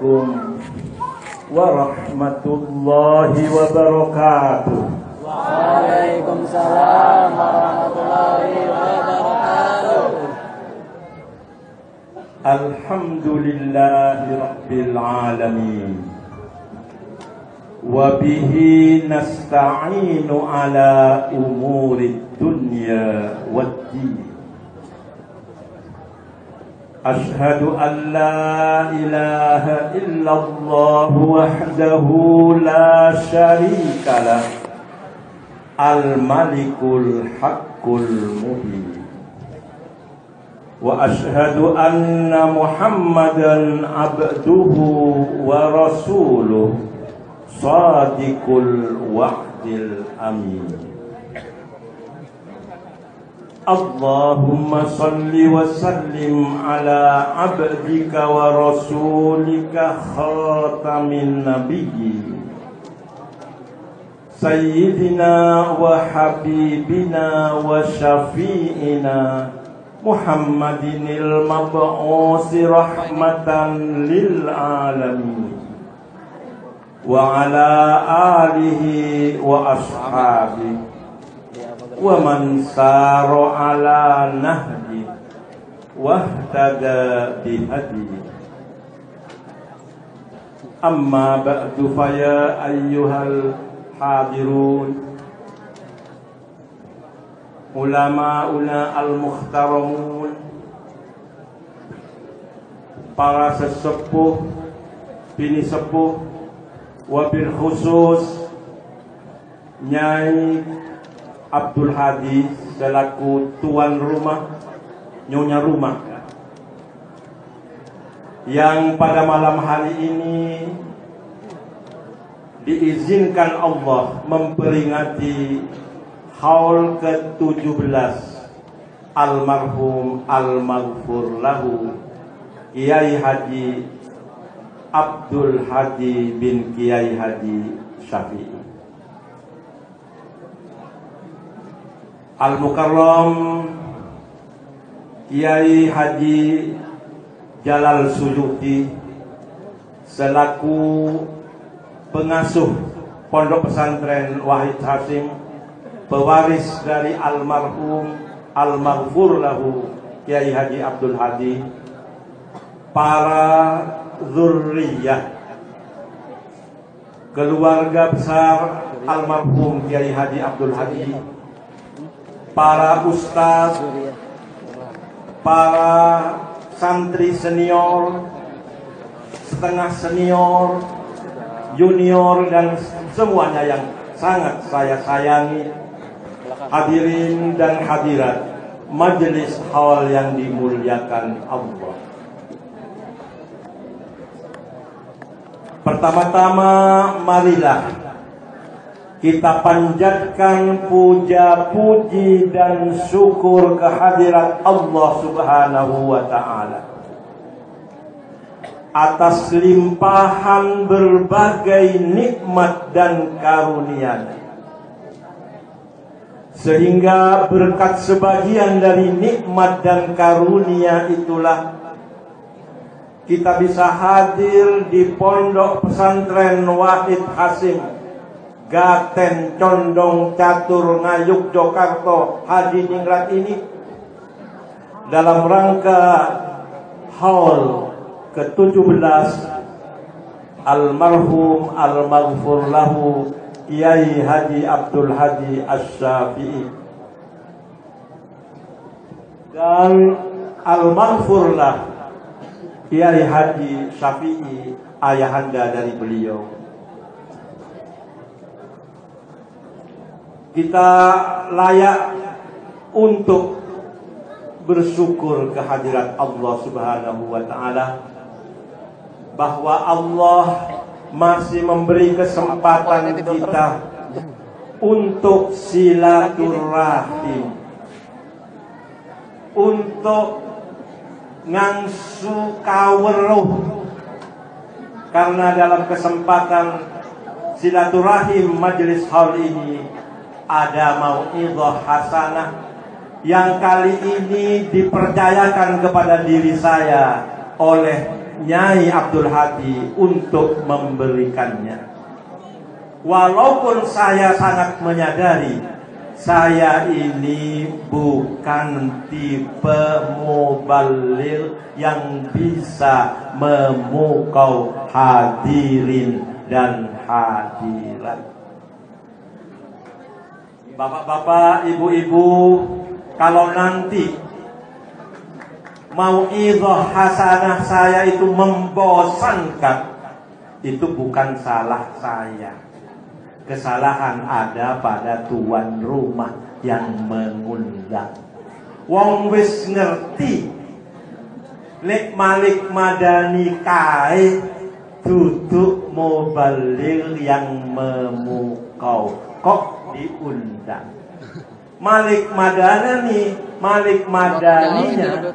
Warahmatullahi wabarakatuh. Waalaikumsalam warahmatullahi wabarakatuh. Alhamdulillahi rabbil alamin. Wa bihi nasta'inu ala umuri dunya waddin. Ashhadu an la ilaha illallah wahdahu la syarika lah, al-malikul haqqul mubin. Wa ashhadu anna Muhammadan abduhu wa rasuluh, sadiqul wa'dil amin. Allahumma salli wa sallim ala abdika wa rasulika khatamin nabiyyin sayyidina wa habibina wa syafi'ina Muhammadinil mab'usi rahmatan lil alamin wa ala alihi wa ashabihi wa man saro ala nahdi wahtada bihadi. Amma ba'du, faya ayyuhal hadirun, ulama'una al-mukhtaramun, para sesepuh, bini sepuh, wabil khusus Nyai Abdul Hadi selaku tuan rumah, nyonya rumah, yang pada malam hari ini diizinkan Allah memperingati haul ke-17 almarhum al-maghfur lahu Kiai Haji Abdul Hadi bin Kiai Haji Syafi'i Al-Mukarram Kiai Haji Jalal Suyuti selaku pengasuh Pondok Pesantren Wahid Hasim, pewaris dari almarhum al-maghfur lahu Kiai Haji Abdul Hadi, para zurriyah keluarga besar almarhum Kiai Haji Abdul Hadi, para ustaz, para santri senior, setengah senior, junior, dan semuanya yang sangat saya sayangi, hadirin dan hadirat majelis haul yang dimuliakan Allah. Pertama-tama marilah kita panjatkan puja puji dan syukur kehadirat Allah Subhanahu wa ta'ala atas limpahan berbagai nikmat dan karunia, sehingga berkat sebagian dari nikmat dan karunia itulah kita bisa hadir di Pondok Pesantren Wahid Hasim Gaten Condong Catur Ngayuk Jogarta Hadi Ningrat ini dalam rangka haul ke-17 almarhum al-maghfur lahu Kiai Haji Abdul Hadi Asy-Syafi'i dan al-maghfur lah Kiai Haji Syafi'i, ayahanda dari beliau. Kita layak untuk bersyukur kehadirat Allah Subhanahu wa ta'ala, bahwa Allah masih memberi kesempatan kita untuk silaturahim, untuk ngangsu kaweruh, karena dalam kesempatan silaturahim majelis haul ini ada mau'izah hasanah yang kali ini dipercayakan kepada diri saya oleh Nyai Abdul Hadi untuk memberikannya. Walaupun saya sangat menyadari saya ini bukan tipe mubaligh yang bisa memukau hadirin dan hadirat. Bapak-bapak, ibu-ibu, kalau nanti mau'izah hasanah saya itu membosankan, itu bukan salah saya. Kesalahan ada pada tuan rumah yang mengundang. Wong wis ngerti lek Malik Madani kae duduk mubaligh yang memukau, kok diundang. Malik Madaninya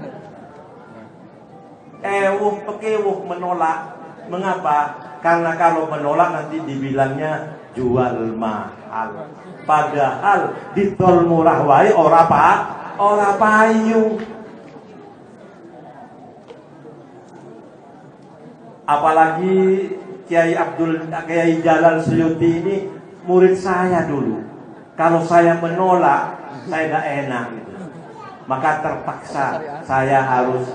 pekewuh menolak. Mengapa? Karena kalau menolak nanti dibilangnya jual mahal. Padahal ditol murah wae ora payu. Apalagi Kiai Jalal Suyuti ini murid saya dulu. Kalau saya menolak, saya tidak enak gitu. Maka terpaksa saya harus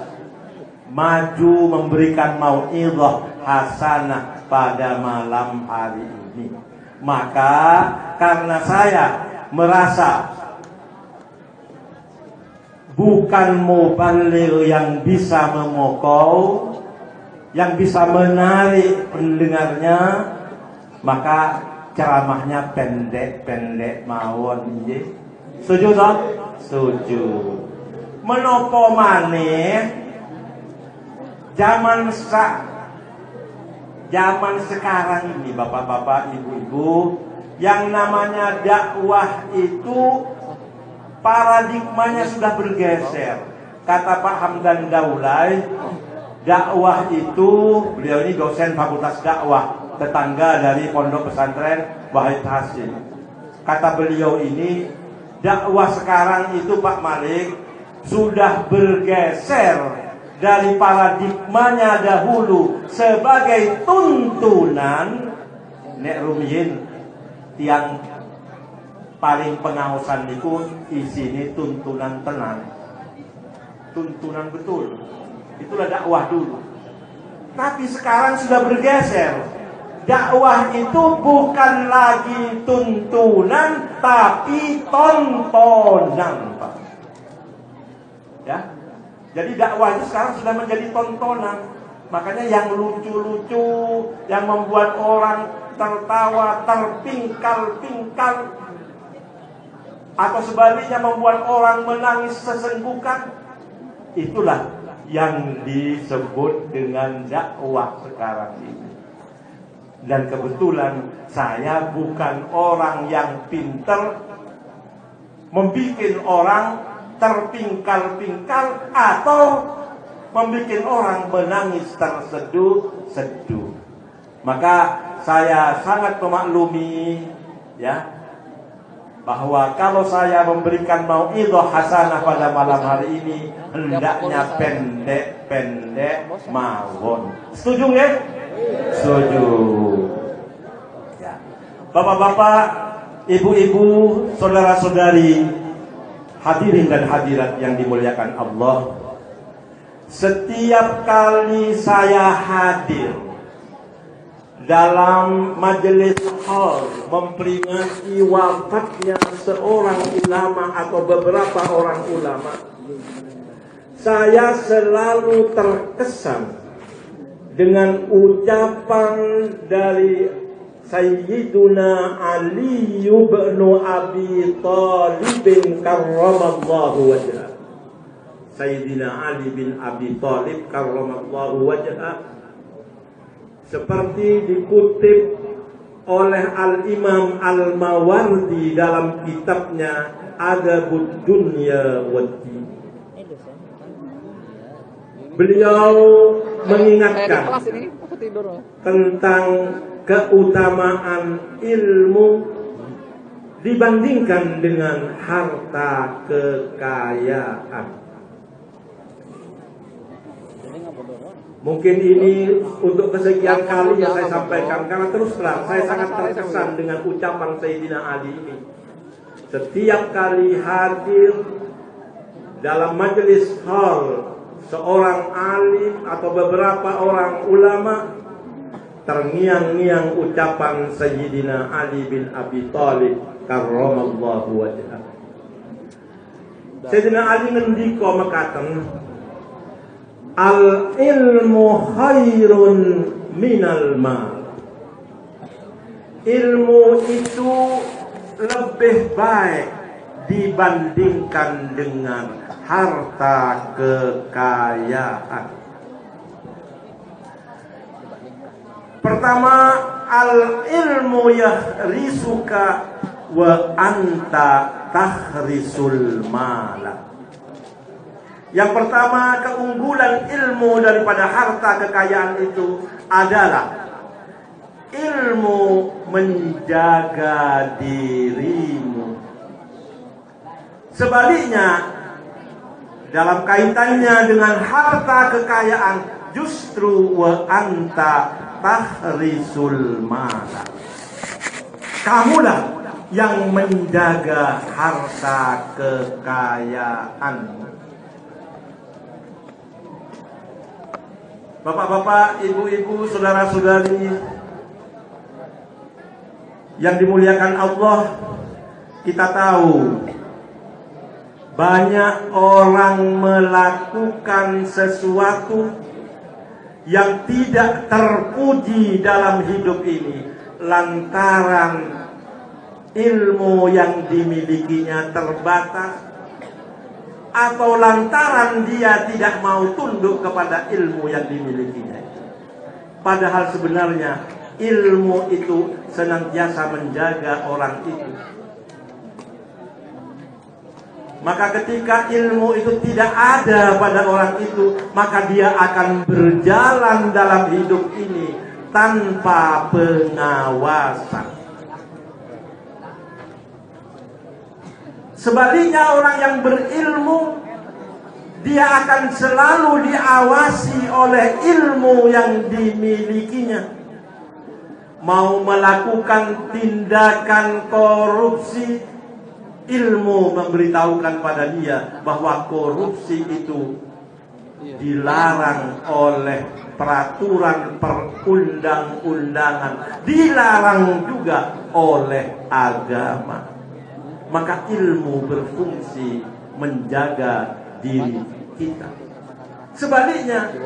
maju memberikan mau'izah hasanah pada malam hari ini. Maka karena saya merasa bukan mubaligh yang bisa memukau, yang bisa menarik pendengarnya, maka ceramahnya pendek-pendek mawon nggih. Setuju toh? Setuju. Menapa maneh zaman sekarang ini, bapak-bapak, ibu-ibu, yang namanya dakwah itu paradigmanya sudah bergeser. Kata Pak Hamdan Daulay, dakwah itu, beliau ini dosen Fakultas Dakwah, tetangga dari Pondok Pesantren Wahid Hasim. Kata beliau ini, dakwah sekarang itu Pak Malik sudah bergeser dari paradigmanya dahulu sebagai tuntunan. Nek rumiyin tiang paling pengaosan itu isini tuntunan tenang, tuntunan betul. Itulah dakwah dulu. Tapi sekarang sudah bergeser. Dakwah itu bukan lagi tuntunan, tapi tontonan, Pak. Ya. Jadi dakwah itu sekarang sudah menjadi tontonan. Makanya yang lucu-lucu, yang membuat orang tertawa, terpingkal-pingkal, atau sebaliknya membuat orang menangis sesenggukan, itulah yang disebut dengan dakwah sekarang ini. Dan kebetulan saya bukan orang yang pinter membikin orang terpingkal-pingkal atau membuat orang menangis terseduh-seduh. Maka saya sangat memaklumi ya, bahwa kalau saya memberikan mau'izah hasanah pada malam hari ini, hendaknya pendek-pendek mawon. Setuju ya? Setuju. Ya. Bapak-bapak, ibu-ibu, saudara-saudari, hadirin dan hadirat yang dimuliakan Allah, setiap kali saya hadir dalam majelis hal memperingati wafatnya seorang ulama atau beberapa orang ulama, saya selalu terkesan dengan ucapan dari Sayyiduna Ali bin Abi Thalib karramallahu wajhah. Sayyidina Ali bin Abi Thalib karramallahu wajhah, seperti dikutip oleh Al-Imam Al-Mawardi dalam kitabnya Adabud Dunya Waddin. Beliau mengingatkan tentang keutamaan ilmu dibandingkan dengan harta kekayaan. Mungkin ini untuk kesekian kali yang saya sampaikan, karena terus terang saya sangat terkesan dengan ucapan Sayyidina Ali ini. Setiap kali hadir dalam majelis hall seorang alim atau beberapa orang ulama, terngiang-ngiang ucapan Sayyidina Ali bin Abi Thalib karramallahu wajhah. Sayyidina Ali ngendika mekaten, al ilmu khairun minal mal. Ilmu itu lebih baik dibandingkan dengan harta kekayaan. Pertama, al ilmu yahrisuka wa anta tahrisul mala. Yang pertama, keunggulan ilmu daripada harta kekayaan itu adalah ilmu menjaga dirimu. Sebaliknya, dalam kaitannya dengan harta kekayaan, justru wa anta tahrisul mala. Kamulah yang menjaga harta kekayaan. Bapak-bapak, ibu-ibu, saudara-saudari yang dimuliakan Allah, kita tahu banyak orang melakukan sesuatu yang tidak terpuji dalam hidup ini lantaran ilmu yang dimilikinya terbatas, atau lantaran dia tidak mau tunduk kepada ilmu yang dimilikinya. Padahal sebenarnya ilmu itu senantiasa menjaga orang itu. Maka ketika ilmu itu tidak ada pada orang itu, maka dia akan berjalan dalam hidup ini tanpa pengawasan. Sebaliknya, orang yang berilmu, dia akan selalu diawasi oleh ilmu yang dimilikinya. Mau melakukan tindakan korupsi, ilmu memberitahukan pada dia bahwa korupsi itu dilarang oleh peraturan perundang-undangan, dilarang juga oleh agama. Maka ilmu berfungsi menjaga diri kita. Sebaliknya,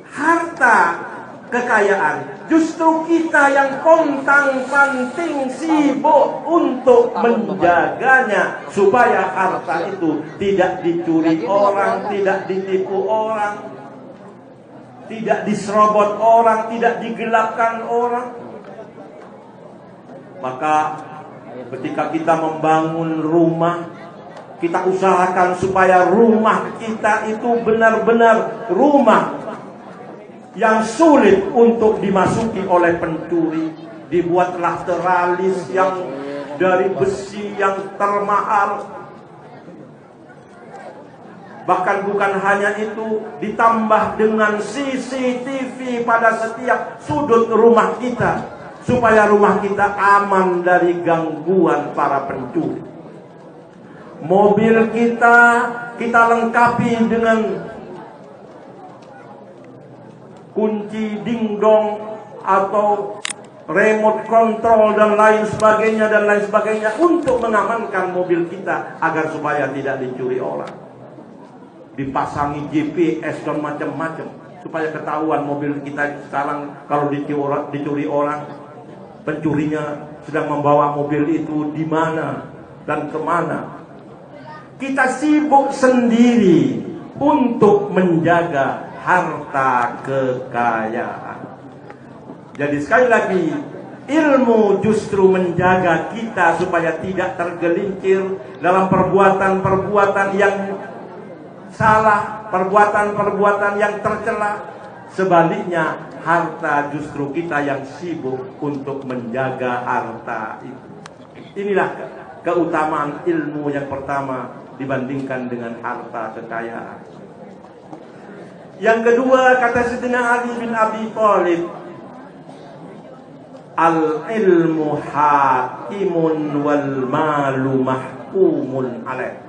harta kekayaan justru kita yang pontang-panting sibuk untuk menjaganya, supaya harta itu tidak dicuri orang, tidak ditipu orang, tidak diserobot orang, tidak digelapkan orang. Maka ketika kita membangun rumah, kita usahakan supaya rumah kita itu benar-benar rumah yang sulit untuk dimasuki oleh pencuri. Dibuatlah teralis yang dari besi yang termahal. Bahkan bukan hanya itu, ditambah dengan CCTV pada setiap sudut rumah kita, supaya rumah kita aman dari gangguan para pencuri. Mobil kita lengkapi dengan kunci dingdong atau remote control dan lain sebagainya untuk mengamankan mobil kita agar supaya tidak dicuri orang. Dipasangi GPS dan macam-macam supaya ketahuan mobil kita sekarang kalau dicuri orang, pencurinya sedang membawa mobil itu di mana dan kemana. Kita sibuk sendiri untuk menjaga harta kekayaan. Jadi sekali lagi, ilmu justru menjaga kita supaya tidak tergelincir dalam perbuatan-perbuatan yang salah, perbuatan-perbuatan yang tercela. Sebaliknya, harta justru kita yang sibuk untuk menjaga harta itu. Inilah keutamaan ilmu yang pertama dibandingkan dengan harta kekayaan. Yang kedua, kata Sayyidina Ali bin Abi Thalib, al-ilmu hakimun wal malu mahkumun alaih.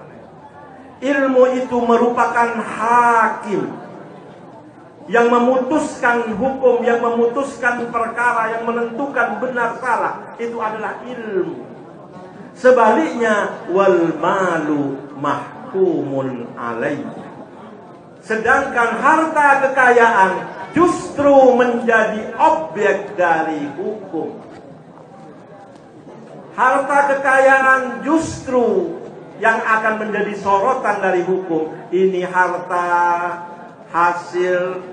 Ilmu itu merupakan hakim yang memutuskan hukum, yang memutuskan perkara, yang menentukan benar salah. Itu adalah ilmu. Sebaliknya, wal malu mahkumun alaih. Sedangkan harta kekayaan justru menjadi objek dari hukum. Harta kekayaan justru yang akan menjadi sorotan dari hukum. Ini harta hasil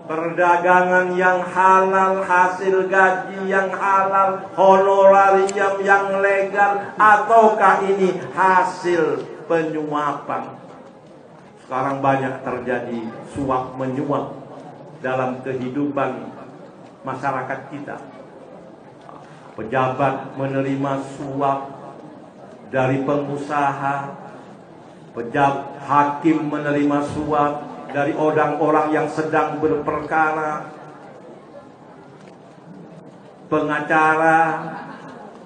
perdagangan yang halal, hasil gaji yang halal, honorarium yang legal, ataukah ini hasil penyuapan? Sekarang banyak terjadi suap menyuap dalam kehidupan masyarakat kita. Pejabat menerima suap dari pengusaha, hakim menerima suap dari orang-orang yang sedang berperkara, pengacara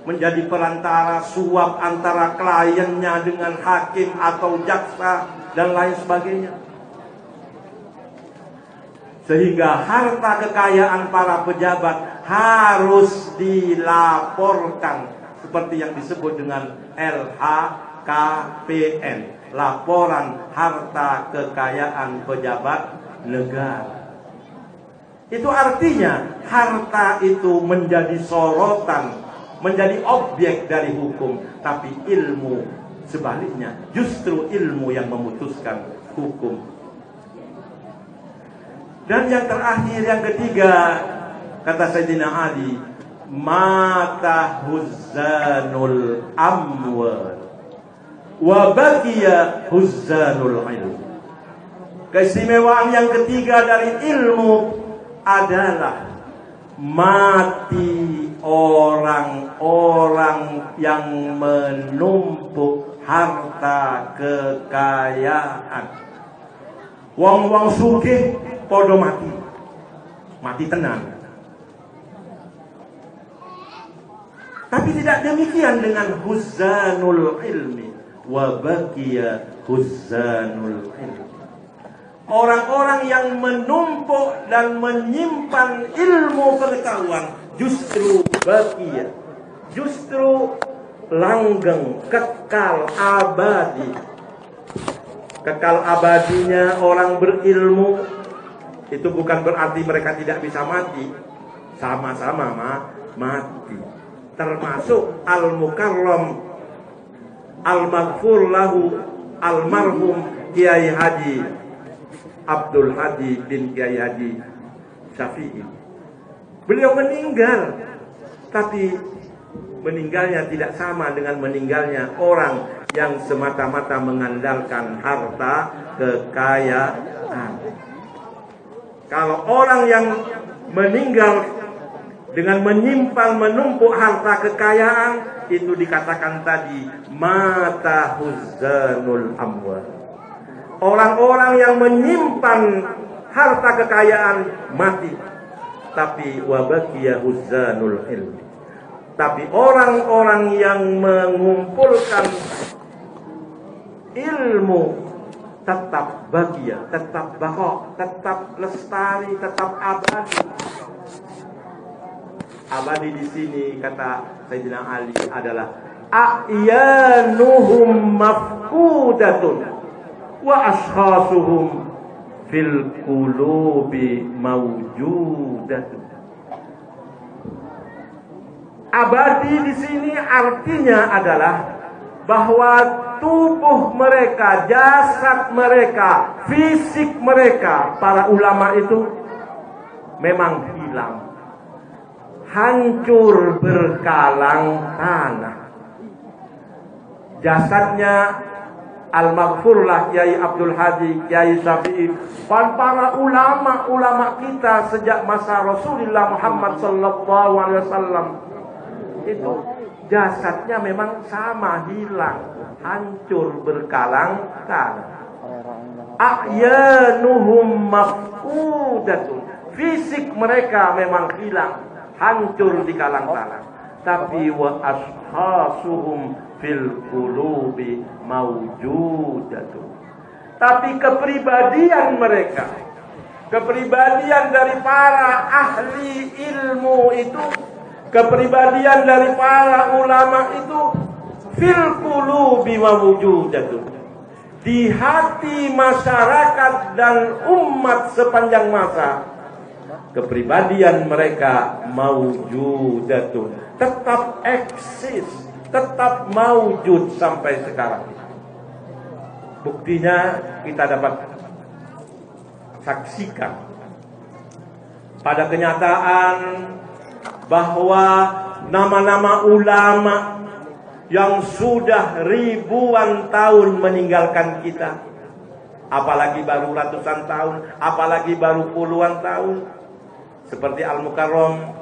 menjadi perantara suap antara kliennya dengan hakim atau jaksa dan lain sebagainya. Sehingga harta kekayaan para pejabat harus dilaporkan seperti yang disebut dengan LHKPN, laporan harta kekayaan pejabat negara. Itu artinya harta itu menjadi sorotan, menjadi objek dari hukum, tapi ilmu sebaliknya, justru ilmu yang memutuskan hukum. Dan yang terakhir, yang ketiga, kata Sayyidina Ali, mata huzzanul amwal wa baqiya huzzanul ilm. Keistimewaan yang ketiga dari ilmu adalah mati orang-orang yang menumpuk harta kekayaan. Wong-wong sugih podo mati tenan. Tapi tidak demikian dengan huzzanul ilmi wa baqiya huzzanul ilmi. Orang-orang yang menumpuk dan menyimpan ilmu pengetahuan justru baqiya, justru langgeng, kekal, abadi. Kekal abadinya orang berilmu itu bukan berarti mereka tidak bisa mati. Sama-sama mati. Termasuk al-mukarram, al-maghfur lahu, almarhum Kiai Haji Abdul Hadi bin Kiai Haji Syafi'i. Beliau meninggal, tapi meninggalnya tidak sama dengan meninggalnya orang yang semata-mata mengandalkan harta kekayaan. Kalau orang yang meninggal dengan menyimpan, menumpuk harta kekayaan, itu dikatakan tadi mata huzzanul amwal. Orang-orang yang menyimpan harta kekayaan mati, tapi wabaqiya huzzanul ilmi. Tapi orang-orang yang mengumpulkan ilmu tetap bahagia, tetap baqa, tetap lestari, tetap abadi. Abadi di sini kata Sayyidina Ali adalah a'yanuhum mafqudatun wa ashkhasuhum fil qulubi mawjudatun. Abadi di sini artinya adalah bahwa tubuh mereka, jasad mereka, fisik mereka, para ulama itu memang hilang, hancur berkalang tanah. Jasadnya al-maghfurlah Kiai Abdul Hadi, Kiai Syafi'i, dan para ulama-ulama kita sejak masa Rasulullah Muhammad sallallahu alaihi wasallam itu jasadnya memang sama, hilang, hancur berkalang tanah. a'yanuhum mafqudatun. Fisik mereka memang hilang, hancur di kalang-kalang. Tapi wa ashasuhum fil qulubi mawjudatun. Tapi kepribadian mereka, kepribadian dari para ahli ilmu itu, kepribadian dari para ulama itu fil qulubi mawjudatun. Di hati masyarakat dan umat sepanjang masa, kepribadian mereka mawjudatun, tetap eksis, tetap mawjud sampai sekarang. Buktinya kita dapat saksikan pada kenyataan bahwa nama-nama ulama yang sudah ribuan tahun meninggalkan kita, apalagi baru ratusan tahun, apalagi baru puluhan tahun, seperti Al-Mukarram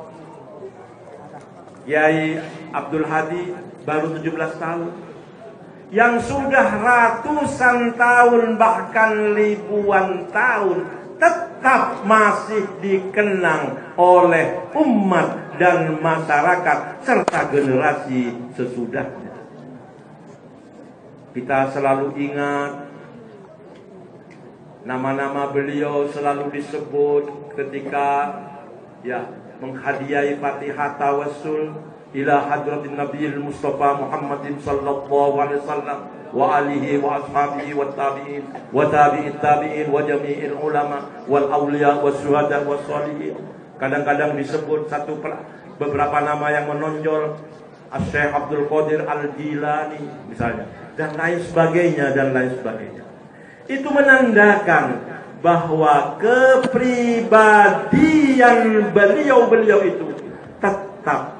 Kiai Abdul Hadi baru 17 tahun, yang sudah ratusan tahun bahkan ribuan tahun tetap masih dikenang oleh umat dan masyarakat serta generasi sesudahnya. Kita selalu ingat nama-nama beliau, selalu disebut ketika menghadiahi Fatihah Tawassul ila hadratin Nabiyil Mustafa Muhammadin sallallahu alaihi wasallam wa alihi wa ashabihi wa tabi'in wa tabi'it tabi'in wa jami'il ulama wal awliya was syuhada was sholihin. Kadang-kadang disebut beberapa nama yang menonjol, Syekh Abdul Qadir Al-Jilani misalnya, dan lain sebagainya dan lain sebagainya. Itu menandakan bahwa kepribadian beliau-beliau itu tetap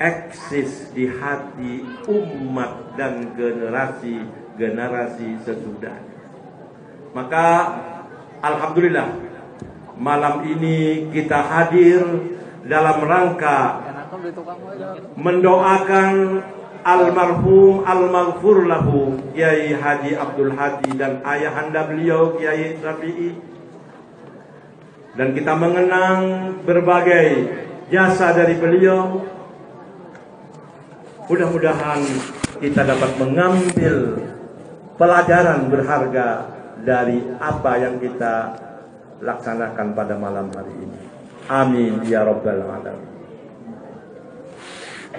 eksis di hati umat dan generasi sesudahnya. Maka alhamdulillah malam ini kita hadir dalam rangka mendoakan almarhum al-maghfur lahu Kiai Haji Abdul Hadi dan ayahanda beliau Kiai Syafi'i, dan kita mengenang berbagai jasa dari beliau. Mudah-mudahan kita dapat mengambil pelajaran berharga dari apa yang kita laksanakan pada malam hari ini. Amin ya rabbal alamin.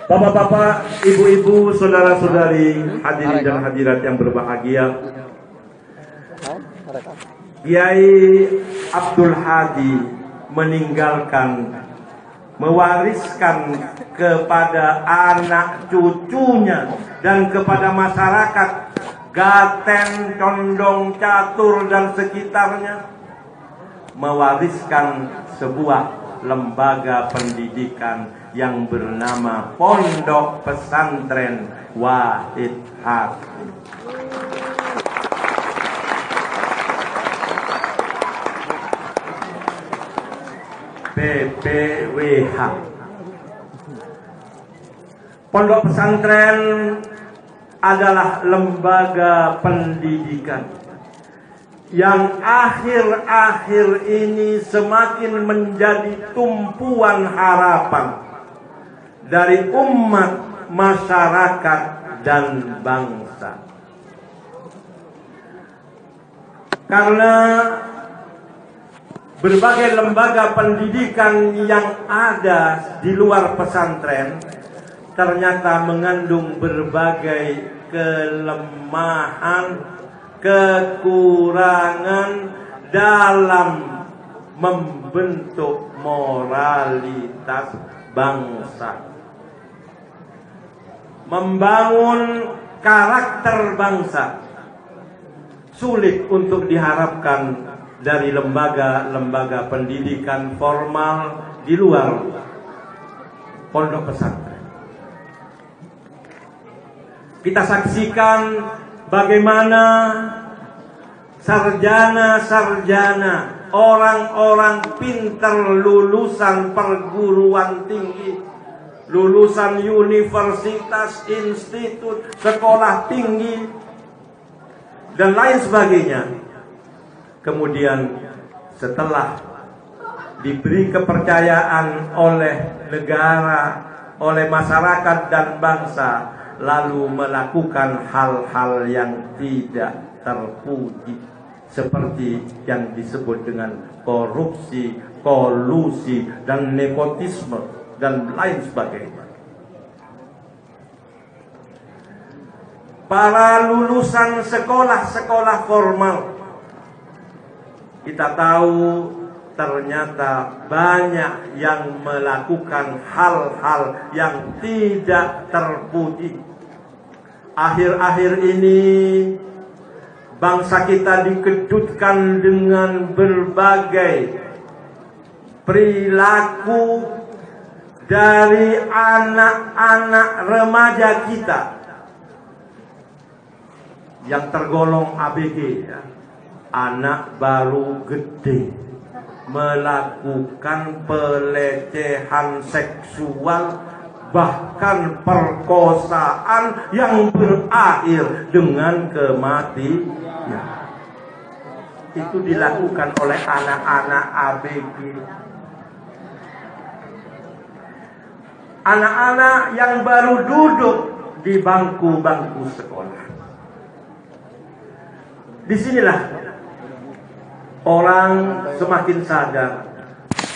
Bapak-bapak, ibu-ibu, saudara-saudari, hadirin dan hadirat yang berbahagia, Kiai Abdul Hadi mewariskan kepada anak cucunya dan kepada masyarakat Gaten, Condong, Catur dan sekitarnya, mewariskan sebuah lembaga pendidikan yang bernama Pondok Pesantren Wahid Hakim. PPWH. Pondok pesantren adalah lembaga pendidikan yang akhir-akhir ini semakin menjadi tumpuan harapan dari umat, masyarakat, dan bangsa. Karena berbagai lembaga pendidikan yang ada di luar pesantren ternyata mengandung berbagai kelemahan, kekurangan dalam membentuk moralitas bangsa, membangun karakter bangsa. Sulit untuk diharapkan dari lembaga-lembaga pendidikan formal di luar pondok pesantren. Kita saksikan bagaimana sarjana-sarjana, orang-orang pintar lulusan perguruan tinggi, lulusan universitas, institut, sekolah tinggi, dan lain sebagainya. Kemudian setelah diberi kepercayaan oleh negara, oleh masyarakat dan bangsa, lalu melakukan hal-hal yang tidak terpuji, seperti yang disebut dengan korupsi, kolusi, dan nepotisme, dan lain sebagainya. Para lulusan sekolah-sekolah formal, kita tahu ternyata banyak yang melakukan hal-hal yang tidak terpuji. Akhir-akhir ini bangsa kita dikejutkan dengan berbagai perilaku dari anak-anak remaja kita yang tergolong ABG, ya. Anak baru gede melakukan pelecehan seksual, bahkan perkosaan yang berakhir dengan kematian. Itu dilakukan oleh anak-anak ABG. Anak-anak yang baru duduk di bangku-bangku sekolah. Disinilah orang semakin sadar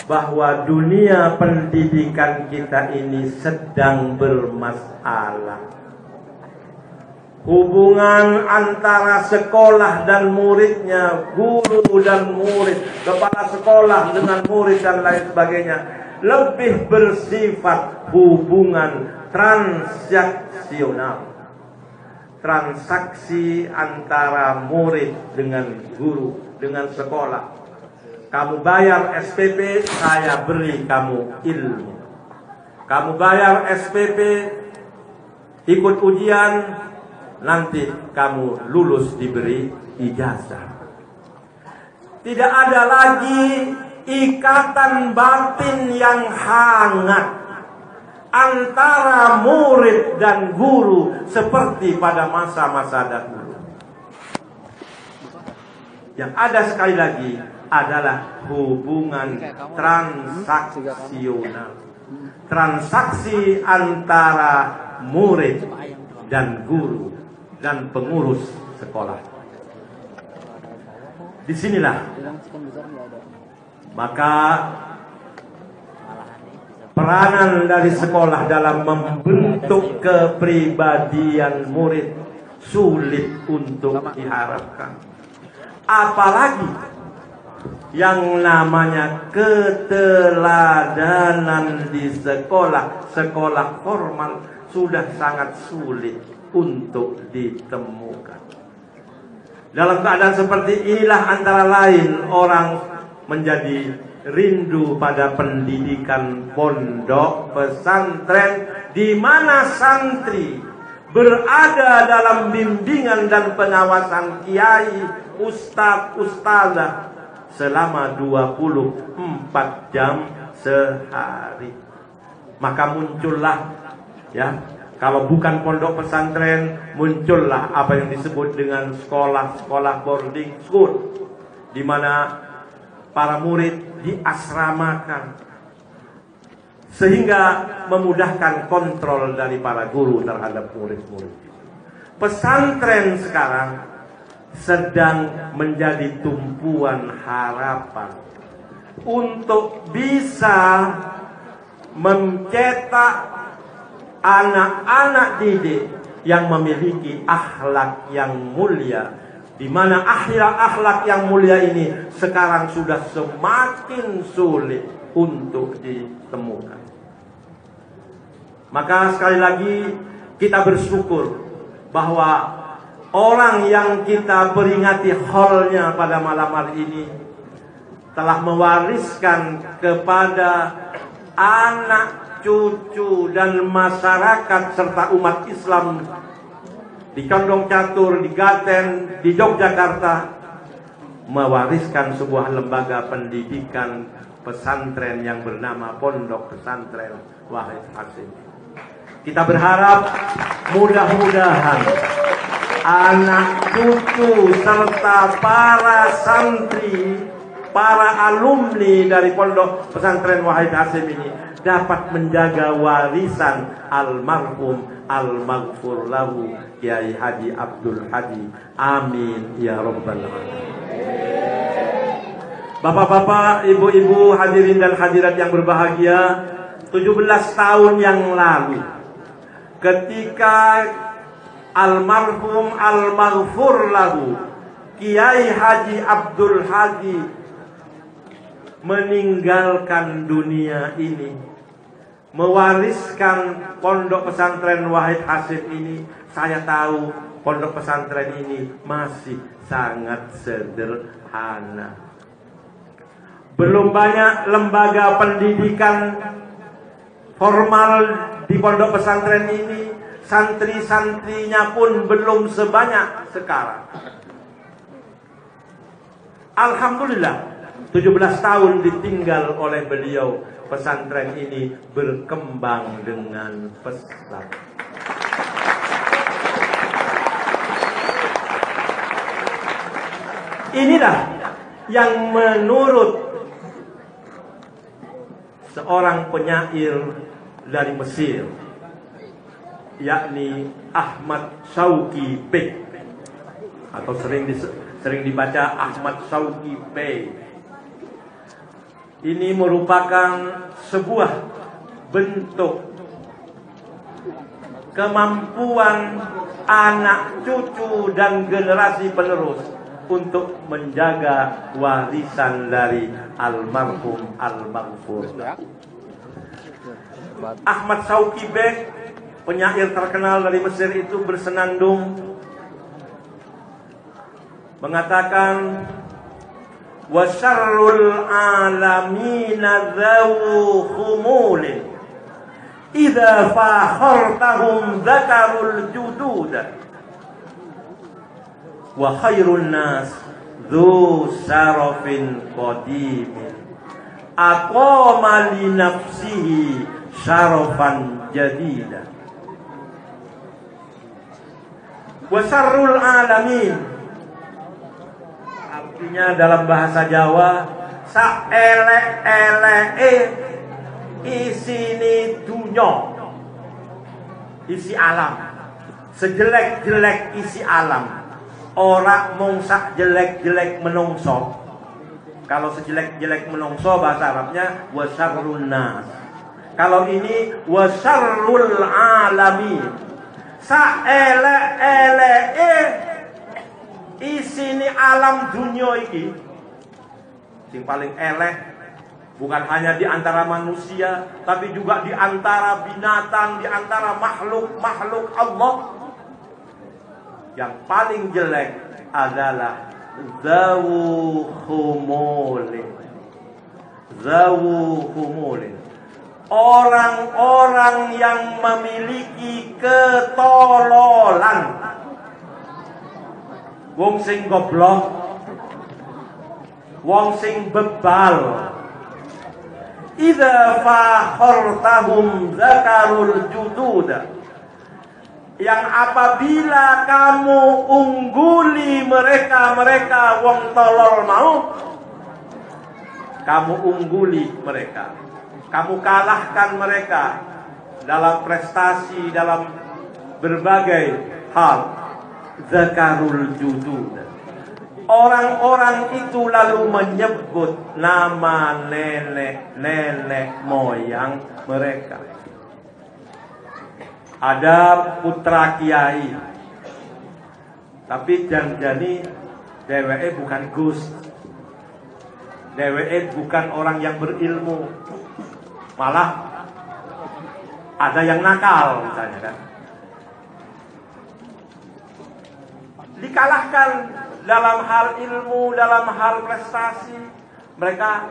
bahwa dunia pendidikan kita ini sedang bermasalah. Hubungan antara sekolah dan muridnya, guru dan murid, kepala sekolah dengan murid dan lain sebagainya, lebih bersifat hubungan transaksional. Transaksi antara murid dengan guru, dengan sekolah. Kamu bayar SPP, saya beri kamu ilmu. Kamu bayar SPP, ikut ujian, nanti kamu lulus diberi ijazah. Tidak ada lagi ikatan batin yang hangat antara murid dan guru seperti pada masa-masa dahulu. Yang ada sekali lagi adalah hubungan transaksional. Transaksi antara murid dan guru dan pengurus sekolah. Disinilah maka peranan dari sekolah dalam membentuk kepribadian murid sulit untuk diharapkan. Apalagi yang namanya keteladanan di sekolah formal sudah sangat sulit untuk ditemukan. Dalam keadaan seperti inilah antara lain orang menjadi rindu pada pendidikan pondok pesantren, di mana santri berada dalam bimbingan dan pengawasan kiai, ustadz-ustazah selama 24 jam sehari. Maka muncullah, ya, kalau bukan pondok pesantren, muncullah apa yang disebut dengan sekolah-sekolah boarding school, di mana para murid diasramakan, sehingga memudahkan kontrol dari para guru terhadap murid-murid. Pesantren sekarang sedang menjadi tumpuan harapan untuk bisa mencetak anak-anak didik yang memiliki akhlak yang mulia, di mana akhlak yang mulia ini sekarang sudah semakin sulit untuk ditemukan. Maka sekali lagi kita bersyukur bahwa orang yang kita peringati haulnya pada malam hari ini telah mewariskan kepada anak, cucu, dan masyarakat serta umat Islam di Condong Catur, di Gaten, di Yogyakarta, mewariskan sebuah lembaga pendidikan pesantren yang bernama Pondok Pesantren Wahid Hasim. Kita berharap mudah-mudahan anak cucu serta para santri, para alumni dari Pondok Pesantren Wahid Hasyim ini dapat menjaga warisan almarhum al-maghfur lahu Kiai Haji Abdul Hadi. Amin ya rabbal alamin. Bapak-bapak, ibu-ibu, hadirin dan hadirat yang berbahagia, 17 tahun yang lalu ketika almarhum al-maghfur lahu Kiai Haji Abdul Hadi meninggalkan dunia ini, mewariskan Pondok Pesantren Wahid Hasyim ini, saya tahu pondok pesantren ini masih sangat sederhana. Belum banyak lembaga pendidikan formal di pondok pesantren ini, santri-santrinya pun belum sebanyak sekarang. Alhamdulillah, 17 tahun ditinggal oleh beliau, pesantren ini berkembang dengan pesat. Inilah yang menurut seorang penyair dari Mesir, yakni Ahmad Shauqi Bey, atau sering dibaca Ahmad Shauqi Bey. Ini merupakan sebuah bentuk kemampuan anak cucu dan generasi penerus untuk menjaga warisan dari almarhum al-maghfur. Ahmad Shauqi Bey, penyair terkenal dari Mesir itu, bersenandung mengatakan, wa syarrul alamina dzawu khumulin idza fakhartahum dzakarul judud wa khairun nas dzu syarafin qadimin aqama li nafsihi syarafan jadida. Wa syarrul alamin, artinya dalam bahasa Jawa, saelek-eleke isini dunya, isi alam, sejelek-jelek isi alam, ora mung sak jelek-jelek menungso. Kalau sejelek-jelek menungso bahasa Arabnya wasyarrun nas. Kalau ini wasyarrul alamin, saelek-eleke isini alam dunia iki, yang paling elek bukan hanya di antara manusia, tapi juga di antara binatang, di antara makhluk Allah. Yang paling jelek adalah zawu humulin. Zawu humulin, orang-orang yang memiliki ketololan. Wong sing goblok, wong sing bebal. Idza fakhartahum dzakarul judud, yang apabila kamu ungguli mereka wong tolol mau, kamu ungguli mereka, kamu kalahkan mereka dalam prestasi, dalam berbagai hal. Zakarul judud, orang-orang itu lalu menyebut nama nenek moyang mereka. Ada putra kiai, tapi janjani dheweke bukan gus, dheweke bukan orang yang berilmu, malah ada yang nakal misalnya kan. Dikalahkan dalam hal ilmu, dalam hal prestasi. Mereka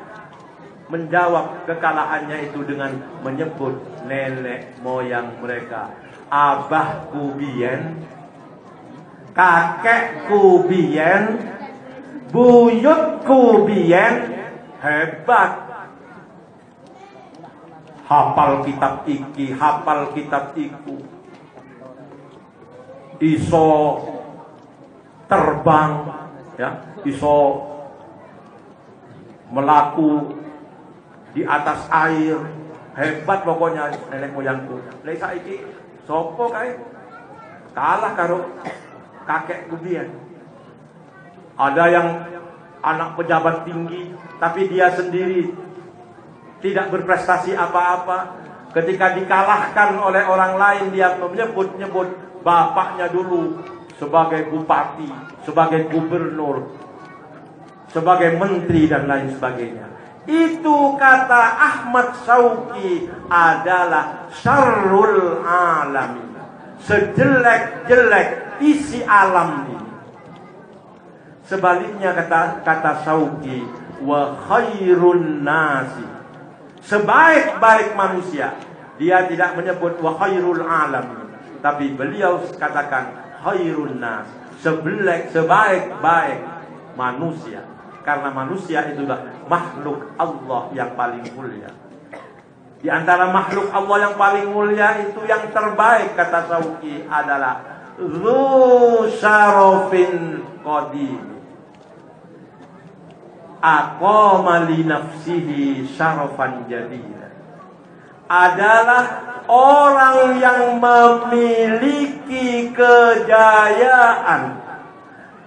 menjawab kekalahannya itu dengan menyebut nenek moyang mereka. Abahku biyen, kakekku biyen, buyutku biyen hebat. Hafal kitab iki, hafal kitab iku. Iso terbang, ya, iso melaku di atas air, hebat pokoknya nenek moyangku. Lek saiki sopo kae kalah karo kakekku biyen. Ada yang anak pejabat tinggi, tapi dia sendiri tidak berprestasi apa-apa. Ketika dikalahkan oleh orang lain, dia menyebut-nyebut bapaknya dulu sebagai bupati, sebagai gubernur, sebagai menteri dan lain sebagainya. Itu kata Ahmad Syauqi adalah syarrul alamin, sejelek-jelek isi alam ini. Sebaliknya kata Syauqi, wa khairun nasi, sebaik-baik manusia. Dia tidak menyebut wa khairul alamin, tapi beliau katakan khairun nas, sebaik-baik manusia. Karena manusia itulah makhluk Allah yang paling mulia. Di antara makhluk Allah yang paling mulia itu yang terbaik kata Syauqi adalah dzu syarafin qadim, aqama li nafsihi syarafan jadida, adalah orang yang memiliki kejayaan,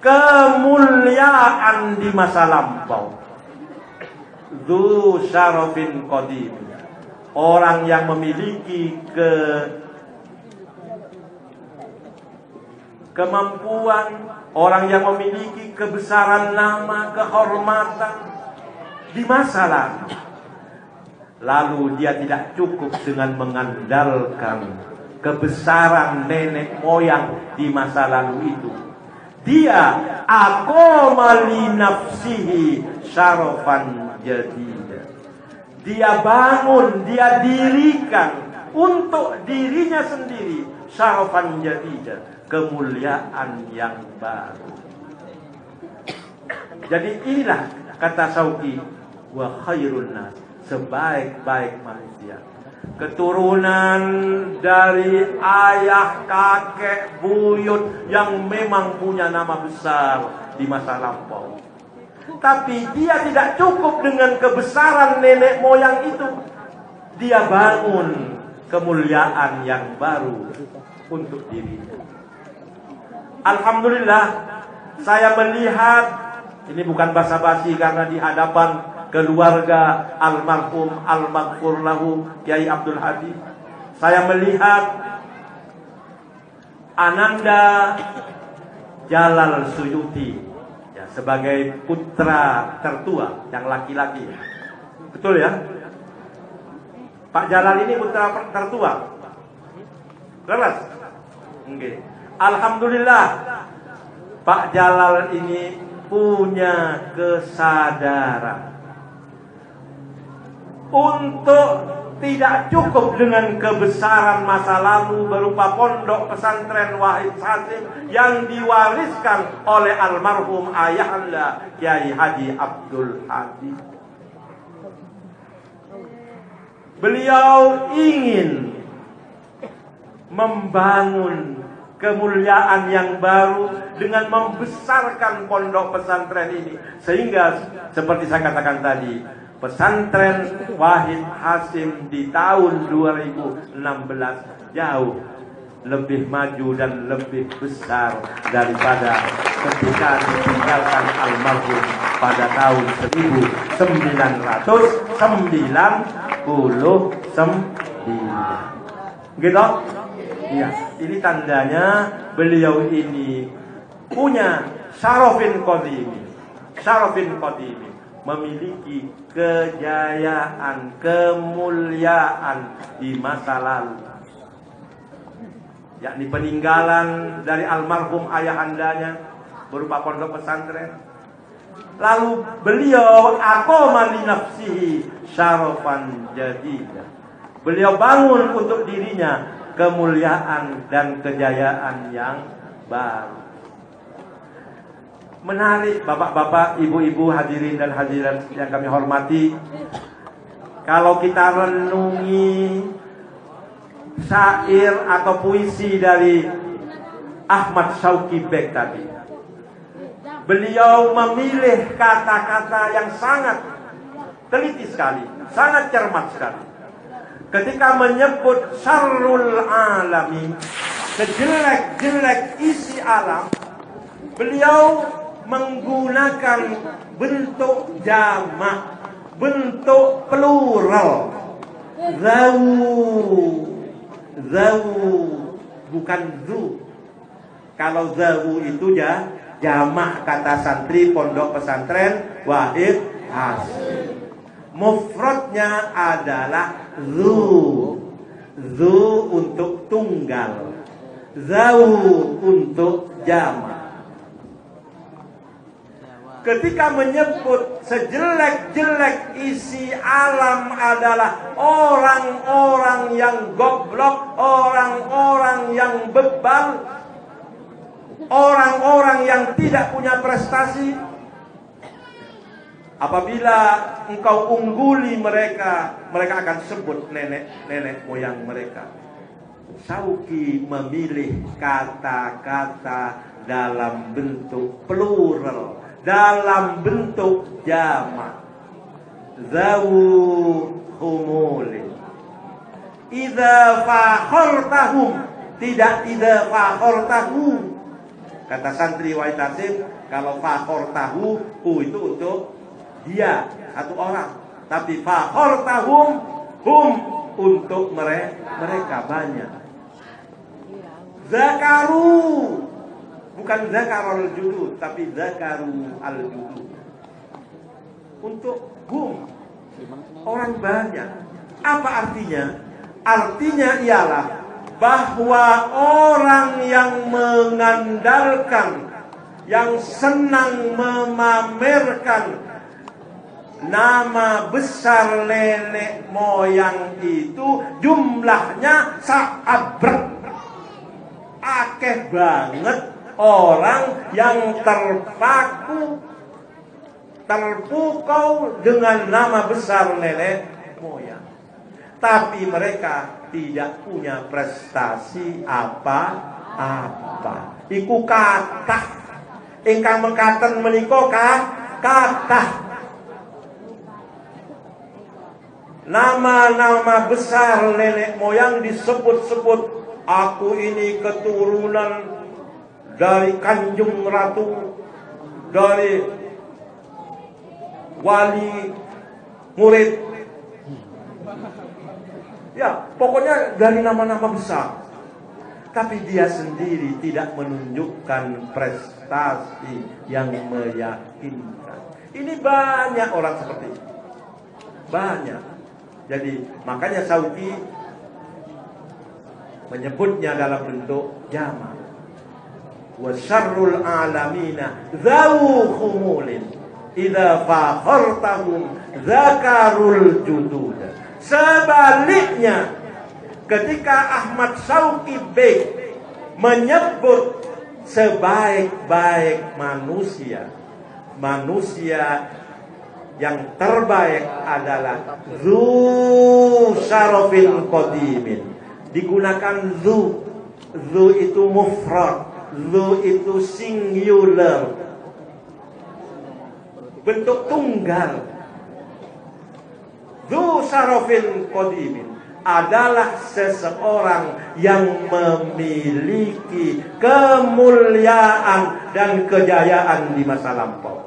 kemuliaan di masa lampau. Dzu syarafin qadim, orang yang memiliki kemampuan, orang yang memiliki kebesaran nama, kehormatan di masa lalu. Lalu dia tidak cukup dengan mengandalkan kebesaran nenek moyang di masa lalu itu. Dia aqama li nafsihi syarafan jadida. Dia bangun, dia dirikan untuk dirinya sendiri syarafan jadida, kemuliaan yang baru. Jadi inilah kata Syauqi, wa khairun nas, sebaik-baik manusia. Keturunan dari ayah, kakek, buyut yang memang punya nama besar di masa lampau. Tapi dia tidak cukup dengan kebesaran nenek moyang itu. Dia bangun kemuliaan yang baru untuk dirinya. Alhamdulillah, saya melihat, ini bukan basa-basi karena di hadapan keluarga almarhum al-maghfur lahu Kiai Abdul Hadi, saya melihat Ananda Jalal Suyuti ya, sebagai putra tertua yang laki-laki. Betul ya? Pak Jalal ini putra tertua. Jelas? Okay. Alhamdulillah, Pak Jalal ini punya kesadaran untuk tidak cukup dengan kebesaran masa lalu berupa pondok pesantren Wahid Hasim yang diwariskan oleh almarhum ayahanda Kiai Haji Abdul Hadi. Beliau ingin membangun kemuliaan yang baru dengan membesarkan pondok pesantren ini, sehingga seperti saya katakan tadi, pesantren Wahid Hasim di tahun 2016 jauh lebih maju dan lebih besar daripada ketika ditinggalkan almarhum pada tahun 1999. Gitu? Iya, ini tandanya beliau ini punya syarafin qadimi. Syarafin qadimi, memiliki kejayaan, kemuliaan di masa lalu, yakni peninggalan dari almarhum ayahandanya berupa pondok pesantren. Lalu beliau aqama li nafsihi syarafan jadida. Beliau bangun untuk dirinya kemuliaan dan kejayaan yang baru. Menarik bapak-bapak, ibu-ibu, hadirin dan hadirat yang kami hormati. Kalau kita renungi syair atau puisi dari Ahmad Syauqi Beg tadi, beliau memilih kata-kata yang sangat teliti sekali, sangat cermat sekali. Ketika menyebut syarrul alamin, sejelek-jelek isi alam, beliau menggunakan bentuk jamak, bentuk plural. Zawu, bukan zu. Kalau zawu itu ya jamak kata santri pondok pesantren Wahid Hasyim. Mufradnya adalah zu untuk tunggal, zawu untuk jamak. Ketika menyebut sejelek-jelek isi alam adalah orang-orang yang goblok, orang-orang yang bebal, orang-orang yang tidak punya prestasi. Apabila engkau ungguli mereka, mereka akan sebut nenek moyang mereka. Syauqi memilih kata-kata dalam bentuk plural, dalam bentuk jamak. Zawu humulin. Idza fakhartahum, tidak idza fakhartahu. Kata santri Wahid Hasyim, kalau fakhartahu itu untuk dia satu orang, tapi fakhartahum untuk mereka banyak. Zakaru, bukan zakarul judud, tapi zakaru al judud. Untuk orang banyak. Apa artinya? Artinya ialah bahwa orang yang mengandalkan, yang senang memamerkan nama besar nenek moyang itu, jumlahnya saabrak. Akeh banget orang yang terpukau dengan nama besar nenek moyang, tapi mereka tidak punya prestasi apa-apa. Iku kathah ingkang mekaten menika kathah. Nama-nama besar nenek moyang disebut-sebut. Aku ini keturunan dari Kanjeng Ratu, dari wali murid. Ya, pokoknya dari nama-nama besar. Tapi dia sendiri tidak menunjukkan prestasi yang meyakinkan. Ini banyak orang seperti itu. Banyak. Jadi makanya Syauqi menyebutnya dalam bentuk jamak. Wa syarrul alamina zawu khumulin idza fakhartahum zakarul judud. Sebaliknya, ketika Ahmad Syauqi Beg menyebut sebaik-baik manusia, yang terbaik adalah zu syarafin qadimin. Digunakan zu itu mufrad, zu itu singular, bentuk tunggal. Zu syarafin qadimin adalah seseorang yang memiliki kemuliaan dan kejayaan di masa lampau.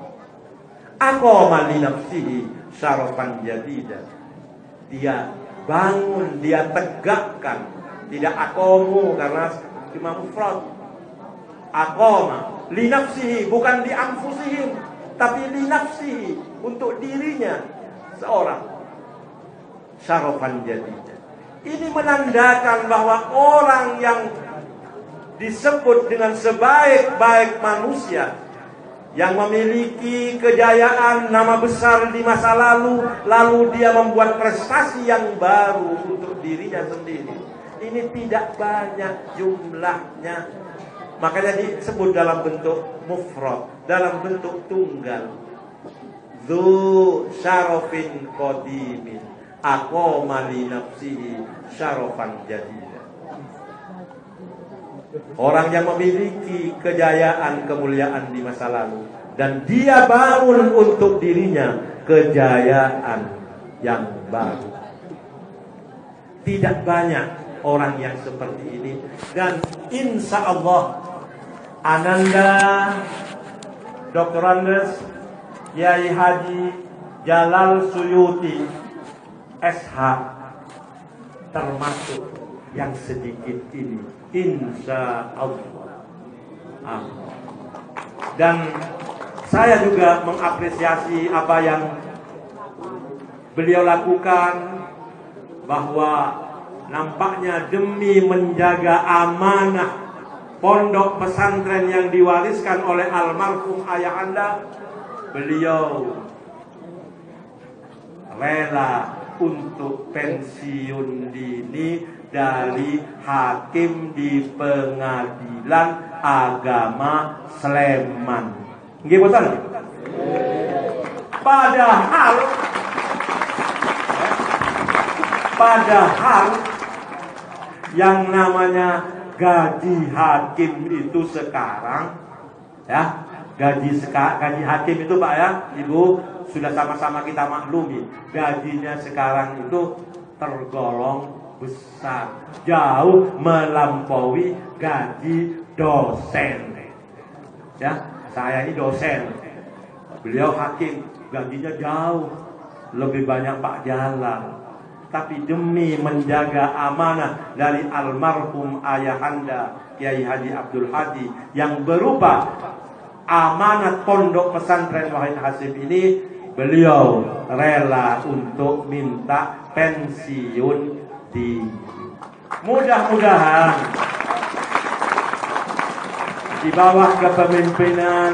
Aqama li nafsihi syarafan jadidan. Dia bangun, dia tegakkan. Tidak aqamu karena cuma mufrad. Aqama li nafsihi, bukan li anfusihim, tapi li nafsihi, untuk dirinya seorang. Syarafan jadidan. Ini menandakan bahwa orang yang disebut dengan sebaik-baik manusia, yang memiliki kejayaan, nama besar di masa lalu dia membuat prestasi yang baru untuk dirinya sendiri. Ini tidak banyak jumlahnya. Makanya disebut dalam bentuk mufrad, dalam bentuk tunggal. Dzu syarafin qadimin, aqama li nafsihi syarafan jadidan. Orang yang memiliki kejayaan, kemuliaan di masa lalu, Dan dia bangun untuk dirinya kejayaan yang baru. Tidak banyak orang yang seperti ini. Dan insya Allah Ananda Dr. Andes Kiai Haji Jalal Suyuti SH termasuk yang sedikit ini, insya Allah. Dan saya juga mengapresiasi apa yang beliau lakukan, bahwa nampaknya demi menjaga amanah pondok pesantren yang diwariskan oleh almarhum ayahanda, beliau rela untuk pensiun dini dari hakim di Pengadilan Agama Sleman. Nggih boten? Padahal yang namanya gaji hakim itu sekarang, ya, gaji hakim itu Pak ya, Ibu sudah sama-sama kita maklumi, gajinya sekarang itu tergolong besar, jauh melampaui gaji dosen. Ya, saya ini dosen, beliau hakim, gajinya jauh lebih banyak Pak Jalal. Tapi demi menjaga amanah dari almarhum ayahanda Kiai Haji Abdul Hadi yang berupa amanat pondok pesantren Wahid Hasyim ini, beliau rela untuk minta pensiun di. Mudah-mudahan di bawah kepemimpinan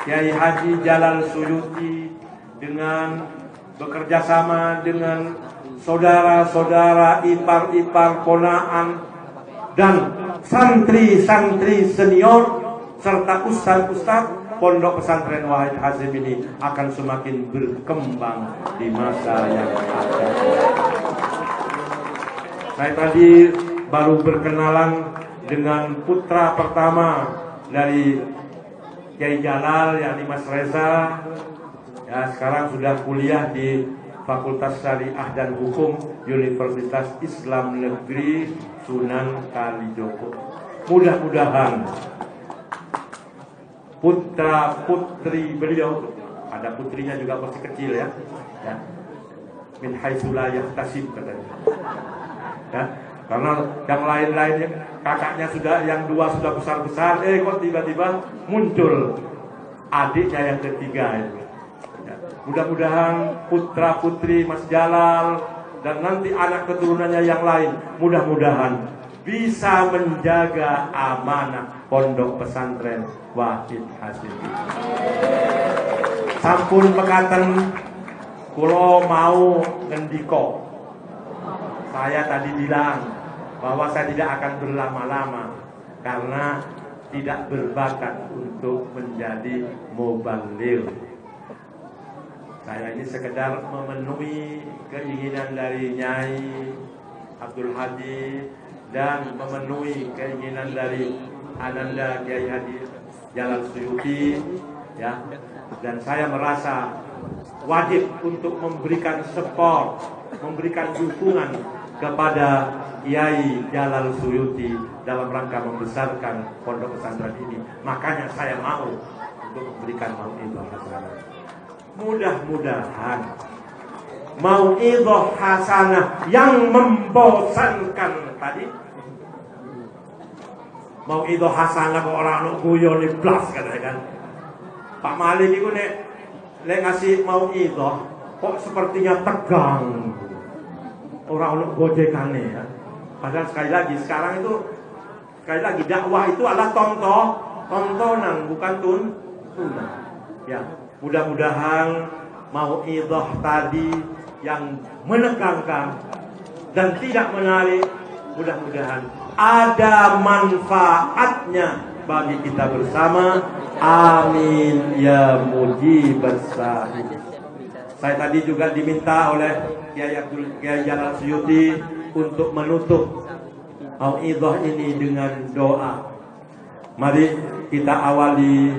Kiai Haji Jalal Suyuti dengan bekerja sama dengan saudara-saudara, ipar-ipar, ponaan, dan santri-santri senior serta ustadz-ustadz, pondok pesantren Wahid Hasyim ini akan semakin berkembang di masa yang akan datang. Saya tadi baru berkenalan dengan putra pertama dari Kiai Jalal, yakni Mas Reza. Ya, sekarang sudah kuliah di Fakultas Syariah dan Hukum Universitas Islam Negeri Sunan Kalijogo. Mudah-mudahan putra putri beliau, ada putrinya juga masih kecil ya, min haitsu la yahtasib katanya. Ya, karena yang lain-lain kakaknya sudah, yang dua sudah besar-besar, kok tiba-tiba muncul adiknya yang ketiga itu. Mudah-mudahan putra putri Mas Jalal dan nanti anak keturunannya yang lain, mudah-mudahan bisa menjaga amanah pondok pesantren Wahid Hasyim. Sampun pekaten kula mau ngendika. Saya tadi bilang bahwa saya tidak akan berlama-lama karena tidak berbakat untuk menjadi muballigh. Saya ini sekedar memenuhi keinginan dari Nyai Abdul Hadi dan memenuhi keinginan dari Ananda Kiai Haji Jalal Suyuti, ya. Dan saya merasa wajib untuk memberikan support, memberikan dukungan kepada Kiai Jalal Suyuti dalam rangka membesarkan pondok pesantren ini. Makanya saya mau untuk memberikan mau'izah hasanah. Mudah-mudahan mau'izah hasanah yang membosankan tadi, mau'izah hasanah kok orang guyon di blas kan. Pak Malik itu nek ngasih mau'izah kok sepertinya tegang. Orang gojekane ya. Padahal sekali lagi sekarang itu, sekali lagi dakwah itu adalah tontonan bukan tuntunan. Ya. Mudah-mudahan mau'izah tadi yang menegangkan dan tidak menarik, mudah-mudahan ada manfaatnya bagi kita bersama. Amin ya mujibas sa'il. Saya tadi juga diminta oleh Kiai Jalal Suyuti untuk menutup mau'izah ini dengan doa. Mari kita awali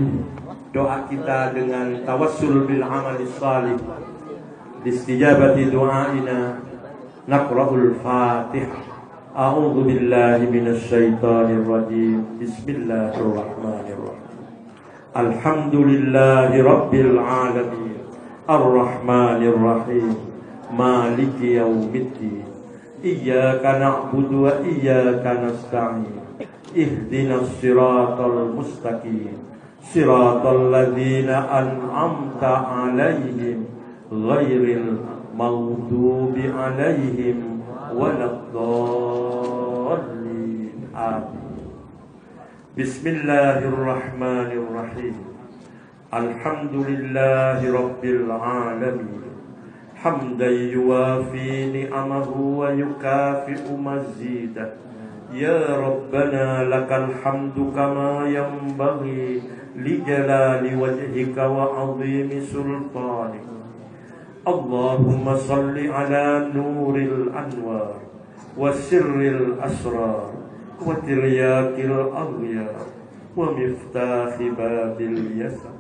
doa kita dengan tawassul bil amali salih, istijabati du'aina, naqra'ul Fatihah. A'udzu billahi minasy syaithanir rajim. Bismillahirrahmanirrahim. Alhamdulillahi rabbil alamin. Ar-Rahmanir Rahim. Maliki yaumiddin. Iyyaka na'budu wa iyyaka nasta'in. Ihdinas siratal mustaqim. Siratal ladzina an'amta 'alaihim ghairil maghdubi 'alaihim waladdallin. Amin. Bismillahirrahmanirrahim. Alhamdulillahi rabbil alamin. Hamdan yuwafi ni'amahu wa yukafi'u mazidah. Ya Rabbana lakal hamdu kama yanbaghi li jalali wajhika wa 'azimi sultanik. Allahumma salli ala nuril anwar wa sirril asrar wa tiryakil aghyar wa miftahi babil yasar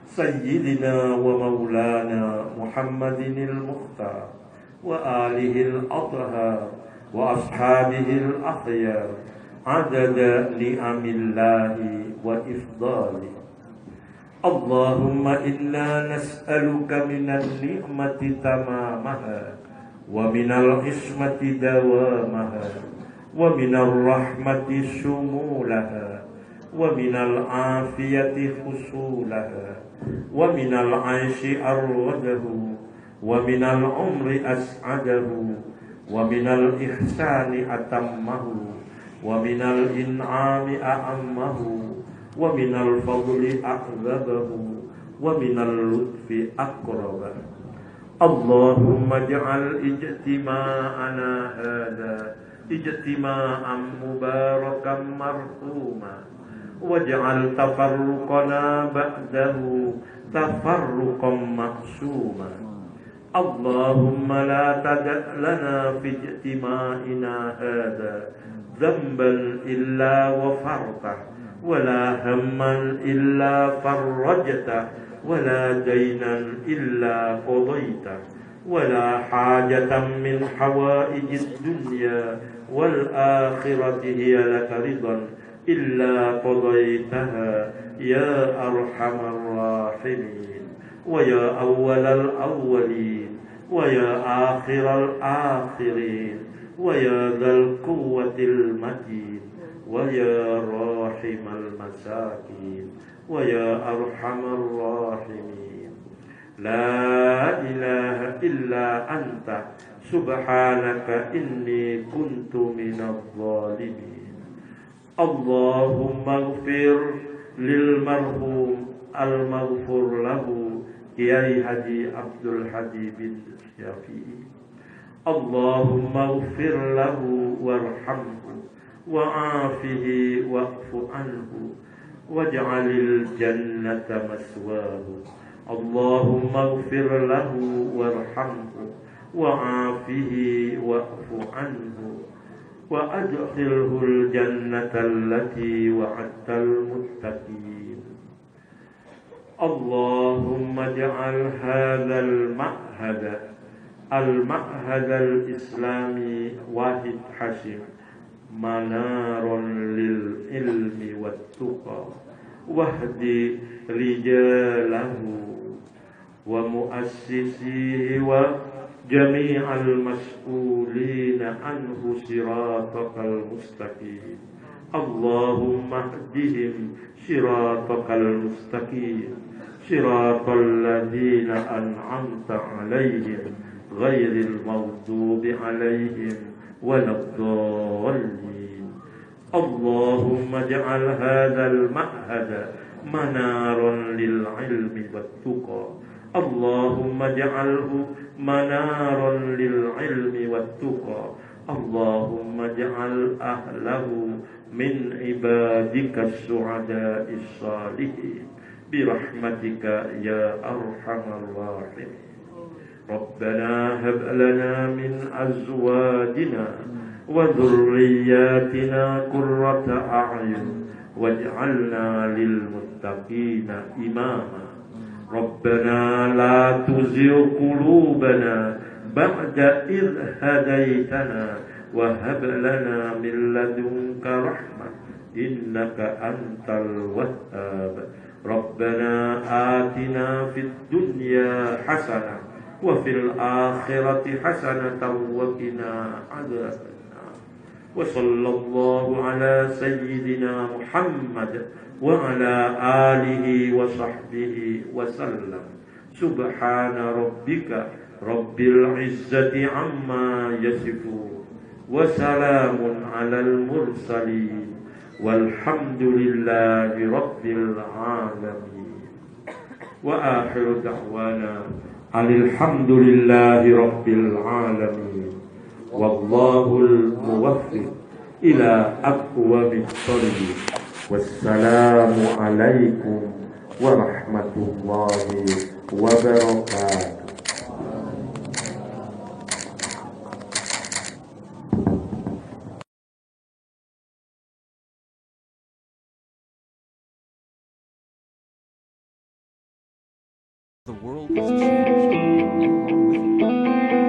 sayyidina wa maulana Muhammadinil Mukhtar wa alihil athhar wa ashabihil akhyar adada ni'amillahi wa ifdali. Allahumma inna nas'aluka minan ni'mati tamamaha wa minal ismati dawamaha wa minar rahmati shumulaha wa minal afiyati husulaha wa minal aishi arwadahu wa minal umri as'adahu wa minal ihsani atammahu wa minal in'ami a'ammahu wa minal fadli a'zabahu wa minal lutfi aqrabahu. Allahumma ja'al ijtima'ana hadha ijtima'an mubarakan marhuma waj'al tafarruqana ba'dahu tafarruqan ma'suma. Allahumma la tada' lana fi ijtima'ina hadha dhanban illa ghafartah wa la hamman illa farrajtah wa la daynan illa qadaitah wa la hajatan min hawaijid dunya wal akhirati hiya laka ridan illa qadaitaha ya arhamar rahimin. ويا أول الأولين ويا آخر الآخرين ويا ذا القوة المتين ويا راحم المساكين ويا أرحم الراحمين. لا إله إلا أنت سبحانك إني كنت من الظالمين. اللهم اغفر للمرحوم المغفور له Kiai Haji Abdul Hadi bin Syafi'i. Allahumma ighfir lahu warhamhu wa'afihi wa'fu anhu waj'alil jannata maswahu. Allahumma ighfir lahu warhamhu wa'afihi wa'fu anhu wa adkhilhul jannata allati wa'adtal muttaqin. Allahumma ja'al hadzal al-ma'had al-islami Wahid Hashim manaron lil ilmi wat tuqa wahdi rijalahu wa muassisihi wa jami'al mas'ulina anhu siratal mustaqim. Allahumma hdihim siratal mustaqim siratal ladzina an'amta 'alaihim ghairil maghdubi 'alaihim waladdallin. Allahumma ij'al hadzal ma'hada manaran lil 'ilmi wat tuqa. Allahumma ij'alhu manaran lil 'ilmi wat tuqa. Allahumma ij'al ahlahu min ibadika as-su'ada'is salihin birahmatika ya arhamar rahimin. Rabbana hab lana min azwajina وذرياتنا قرة أعين واجعلنا للمتقين إماما ربنا لا تزغ قلوبنا بعد إذ هديتنا وهب لنا من لدنك رحمة إنك أنت الوهاب ربنا آتنا في الدنيا حسنة وفي الآخرة حسنة وقنا عذاب النار وصلى الله على سيدنا محمد وعلى آله وصحبه وسلم سبحان ربك رب العزة عما يصفون وسلام على المرسلين والحمد لله رب العالمين وآخر دعوانا أن الحمد لله رب العالمين والله الموفق إلى أقوم الطريق والسلام عليكم ورحمة الله وبركاته. The world has changed along with it.